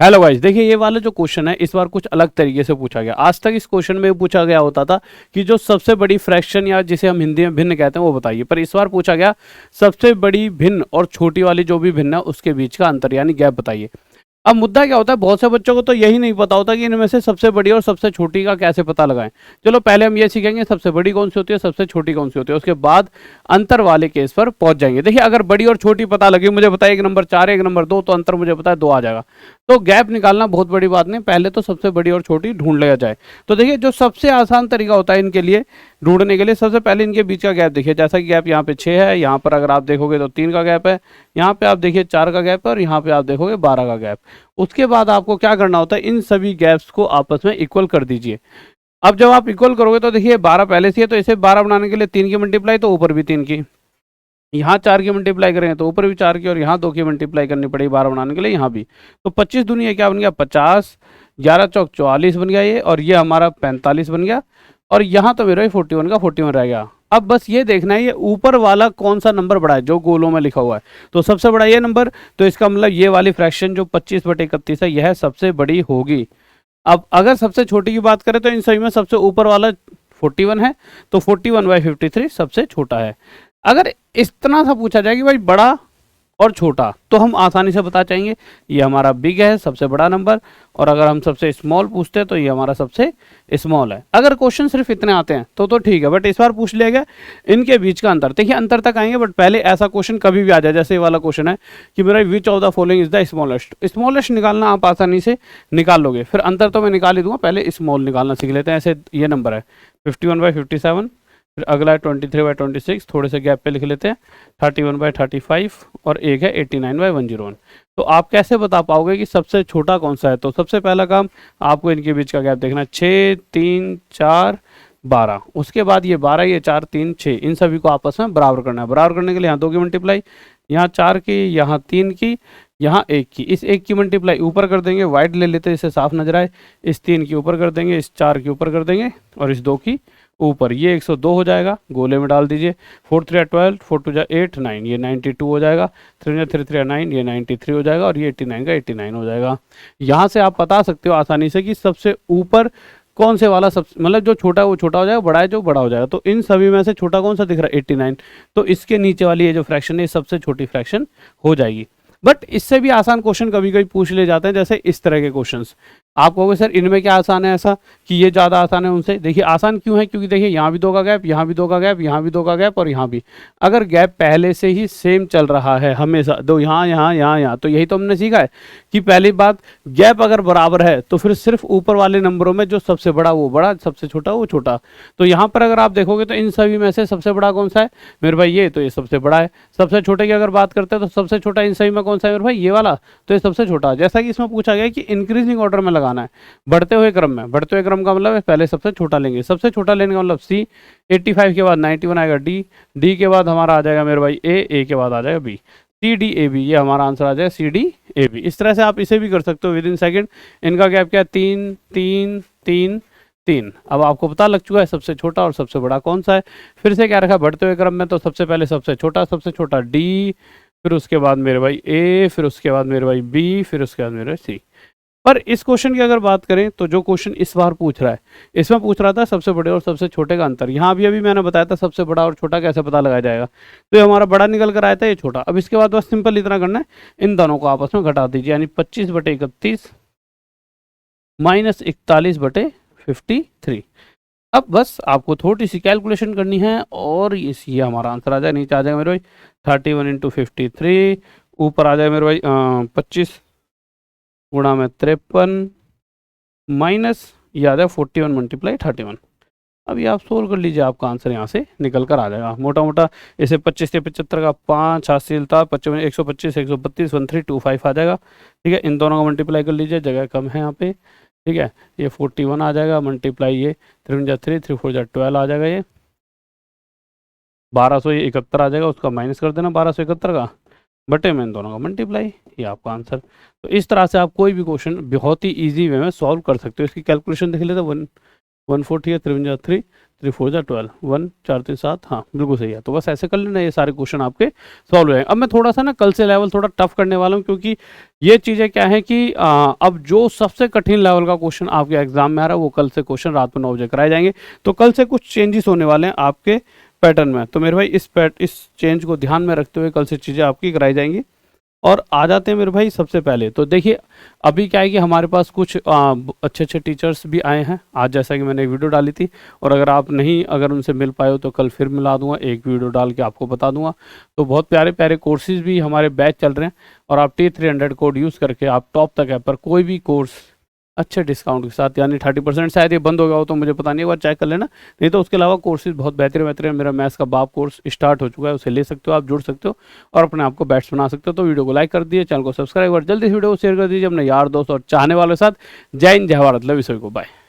Hello guys, देखिए ये वाला जो क्वेश्चन है इस बार कुछ अलग तरीके से पूछा गया। आज तक इस क्वेश्चन में पूछा गया होता था कि जो सबसे बड़ी फ्रैक्शन या जिसे हम हिंदी में भिन्न कहते हैं वो बताइए, पर इस बार पूछा गया सबसे बड़ी भिन्न और छोटी वाली जो भी भिन्न है उसके बीच का अंतर यानी गैप बताइए। अब मुद्दा क्या होता है, बहुत से बच्चों को तो यही नहीं पता होता कि इनमें से सबसे बड़ी और सबसे छोटी का कैसे पता लगाएं। चलो पहले हम ये सीखेंगे सबसे बड़ी कौन सी होती है, सबसे छोटी कौन सी होती है, उसके बाद अंतर वाले केस पर पहुंच जाएंगे। देखिए अगर बड़ी और छोटी पता लगी, मुझे बताया एक नंबर 4 एक नंबर 2, तो अंतर मुझे पता है 2 आ जाएगा। तो गैप निकालना बहुत बड़ी बात नहीं, पहले तो सबसे बड़ी और छोटी ढूंढ लिया जाए। तो देखिए जो सबसे आसान तरीका होता है इनके लिए ढूंढने के लिए, सबसे पहले इनके बीच का गैप देखिए। जैसा कि गैप यहाँ पे 6 है, यहाँ पर अगर आप देखोगे तो 3 का गैप है, यहाँ पे आप देखिए 4 का गैप है और यहाँ पे आप देखोगे 12 का गैप। उसके बाद आपको क्या करना होता है, इन सभी गैप्स को आपस में इक्वल कर दीजिए। अब जब आप इक्वल करोगे तो देखिए 12 पहले से है, तो इसे 12 बनाने के लिए 3 की मल्टीप्लाई, तो ऊपर भी 3 की, यहाँ 4 की मल्टीप्लाई करेंगे तो ऊपर भी 4 की, और यहाँ 2 की मल्टीप्लाई करनी पड़ेगी 12 बनाने के लिए, यहाँ भी। तो 25 दूनी क्या बन गया 50, 11 चौक 44 बन गया ये, और ये हमारा 45 बन गया, और यहाँ तो मेरा 41 का 41 रह गया। अब बस ये देखना है ये ऊपर वाला कौन सा नंबर बड़ा है जो गोलों में लिखा हुआ है, तो सबसे बड़ा ये नंबर, तो इसका मतलब ये वाली फ्रैक्शन जो 25/31 है यह सबसे बड़ी होगी। अब अगर सबसे छोटी की बात करें तो इन सभी में सबसे ऊपर वाला 41 है, तो 41/53 सबसे छोटा है। अगर इतना सा पूछा जाए कि भाई बड़ा और छोटा, तो हम आसानी से बता चाहेंगे ये हमारा बिग है, सबसे बड़ा नंबर, और अगर हम सबसे स्मॉल पूछते हैं तो ये हमारा सबसे स्मॉल है। अगर क्वेश्चन सिर्फ इतने आते हैं तो ठीक है, बट इस बार पूछ लिया गया इनके बीच का अंतर। देखिए अंतर तक आएंगे, बट पहले ऐसा क्वेश्चन कभी भी आ जाए, जैसे ये वाला क्वेश्चन है कि मेरा which of the following is the smallest, smallest निकालना आप आसानी से निकाल लोगे, फिर अंतर तो मैं निकाल ही दूंगा, पहले स्मॉल निकालना सीख लेते हैं। ऐसे ये नंबर है 51/57, फिर अगला है 23/26, थोड़े से गैप पे लिख लेते हैं 31/35, और एक है 89/101। तो आप कैसे बता पाओगे कि सबसे छोटा कौन सा है? तो सबसे पहला काम आपको इनके बीच का गैप देखना है, 6 3 4 12, उसके बाद ये 12 ये 4 3 6, इन सभी को आपस में बराबर करना है। बराबर करने के लिए यहाँ 2 की मल्टीप्लाई, यहाँ 4 की, यहाँ 3 की, यहाँ 1 की, इस 1 की मल्टीप्लाई ऊपर कर देंगे, वाइड ले लेते हैं इसे साफ नजर आए, इस 3 की ऊपर कर देंगे, इस 4 की ऊपर कर देंगे, और इस 2 की ऊपर, ये 102 हो जाएगा, गोले में डाल दीजिए। 4 3 12, 4 2 8 9, ये 92 हो जाएगा, 3 3 3 9, ये 93 हो जाएगा, और ये 89 का 89 हो जाएगा। यहाँ से आप बता सकते हो आसानी से कि सबसे ऊपर कौन से वाला सब, मतलब जो छोटा है वो छोटा हो जाएगा, बड़ा है जो बड़ा हो जाएगा। तो इन सभी में से छोटा कौन सा दिख रहा है 89, तो इसके नीचे वाली ये जो फ्रैक्शन है सबसे छोटी फ्रैक्शन हो जाएगी। बट इससे भी आसान क्वेश्चन कभी कभी पूछ ले जाते हैं, जैसे इस तरह के क्वेश्चंस। आप कहोगे सर इनमें क्या आसान है ऐसा कि ये ज़्यादा आसान है उनसे? देखिए आसान क्यों है, क्योंकि देखिए यहाँ भी 2 का गैप, यहाँ भी 2 का गैप, यहाँ भी 2 का गैप, और यहाँ भी। अगर गैप पहले से ही सेम चल रहा है हमेशा, दो यहाँ यहाँ यहाँ यहाँ, तो यही तो हमने सीखा है कि पहली बात गैप अगर बराबर है तो फिर सिर्फ ऊपर वाले नंबरों में जो सबसे बड़ा वो बड़ा, सबसे छोटा वो छोटा। तो यहाँ पर अगर आप देखोगे तो इन सभी में से सबसे बड़ा कौन सा है मेरे भाई? ये, तो ये सबसे बड़ा है। सबसे छोटे की अगर बात करते हैं तो सबसे छोटा इन सभी में कौन सा है मेरे भाई? ये वाला, तो ये सबसे छोटा। जैसा कि इसमें पूछा गया कि इंक्रीजिंग ऑर्डर में लगाना है, बढ़ते हुए क्रम में। बढ़ते हुए क्रम का मतलब है पहले सबसे छोटा लेंगे, सबसे छोटा लेने का मतलब सी, 85 के बाद 91 आएगा डी, डी के बाद हमारा आ जाएगा मेरे भाई ए के बाद आ जाएगा B, C D A B, ये हमारा आंसर आ जाएगा सी डी ए बी। इस तरह से आप इसे भी कर सकते हो विद इन सेकेंड। इनका गैप क्या है? 3 3 3 3। अब आपको पता लग चुका है सबसे छोटा और सबसे बड़ा कौन सा है। फिर से क्या रखा बढ़ते हुए क्रम में, तो सबसे पहले सबसे छोटा डी, फिर उसके बाद मेरे भाई ए, फिर उसके बाद मेरे भाई बी, फिर उसके बाद मेरे सी। पर इस क्वेश्चन की अगर बात करें तो जो क्वेश्चन इस बार पूछ रहा है, इसमें पूछ रहा था सबसे बड़े और सबसे छोटे का अंतर। यहाँ अभी मैंने बताया था सबसे बड़ा और छोटा कैसे पता लगाया जाएगा, तो ये हमारा बड़ा निकल कर आया था, ये छोटा। अब इसके बाद बस सिंपल इतना करना है, इन दोनों को आपस में घटा दीजिए, यानी 25/31 माइनस 41/53। अब बस आपको थोड़ी सी कैलकुलेशन करनी है और ये हमारा आंसर आ जाए, नीचे आ जाएगा मेरे भाई 31 × 53, ऊपर आ जाएगा मेरे भाई 25 गुणा में 53 माइनस याद है 41 × 31। अभी आप सोल्व कर लीजिए, आपका आंसर यहाँ से निकल कर आ जाएगा। मोटा मोटा इसे 25 से 75 का 5 हासिलता 55 125 132 1325 आ जाएगा। ठीक है, इन दोनों का मल्टीप्लाई कर लीजिए, जगह कम है यहाँ पे। ठीक है, ये 41 आ जाएगा, मल्टीप्लाई ये 3 3 3 4 12 आ जाएगा, ये 1271 आ जाएगा, उसका माइनस कर देना 1271 का, बटे में इन दोनों का मल्टीप्लाई, ये आपका आंसर। तो इस तरह से आप कोई भी क्वेश्चन बहुत ही इजी वे में सॉल्व कर सकते हो। इसकी कैलकुलेशन देख लेते 1 140 है, 3 जा 3, 3 4 जा 12, 1 4 3 7, हाँ बिल्कुल सही है। तो बस ऐसे कर लेना, ये सारे क्वेश्चन आपके सॉल्व हो जाएंगे। अब मैं थोड़ा सा ना कल से लेवल थोड़ा टफ करने वाला हूँ, क्योंकि ये चीज़ें क्या है कि अब जो सबसे कठिन लेवल का क्वेश्चन आपके एग्जाम में आ रहा है वो कल से क्वेश्चन रात में 9 बजे कराए जाएंगे। तो कल से कुछ चेंजेस होने वाले हैं आपके पैटर्न में, तो मेरे भाई इस चेंज को ध्यान में रखते हुए कल से चीज़ें आपकी कराई जाएंगी। और आ जाते हैं मेरे भाई सबसे पहले, तो देखिए अभी क्या है कि हमारे पास कुछ अच्छे अच्छे टीचर्स भी आए हैं आज, जैसा कि मैंने एक वीडियो डाली थी, और अगर उनसे मिल पाए हो तो कल फिर मिला दूंगा, एक वीडियो डाल के आपको बता दूंगा। तो बहुत प्यारे प्यारे कोर्सेज भी हमारे बैच चल रहे हैं, और आप T300 कोड यूज़ करके आप टॉप तक ऐप पर कोई भी कोर्स अच्छे डिस्काउंट के साथ, यानी 30%, शायद ये बंद हो गया हो तो मुझे पता नहीं, एक बार चेक कर लेना। नहीं तो उसके अलावा कोर्सेज बहुत बेहतरीन बेहतरीन, मेरा मैथ्स का बाप कोर्स स्टार्ट हो चुका है, उसे ले सकते हो, आप जुड़ सकते हो और अपने आप को बैट्स बना सकते हो। तो वीडियो को लाइक कर दिए, चैनल को सब्सक्राइब और जल्दी इस वीडियो को शेयर कर दीजिए अपने यार दोस्त और चाहने वालों के साथ। जय हिंद, जय भारत, लव यू सभी को, बाय।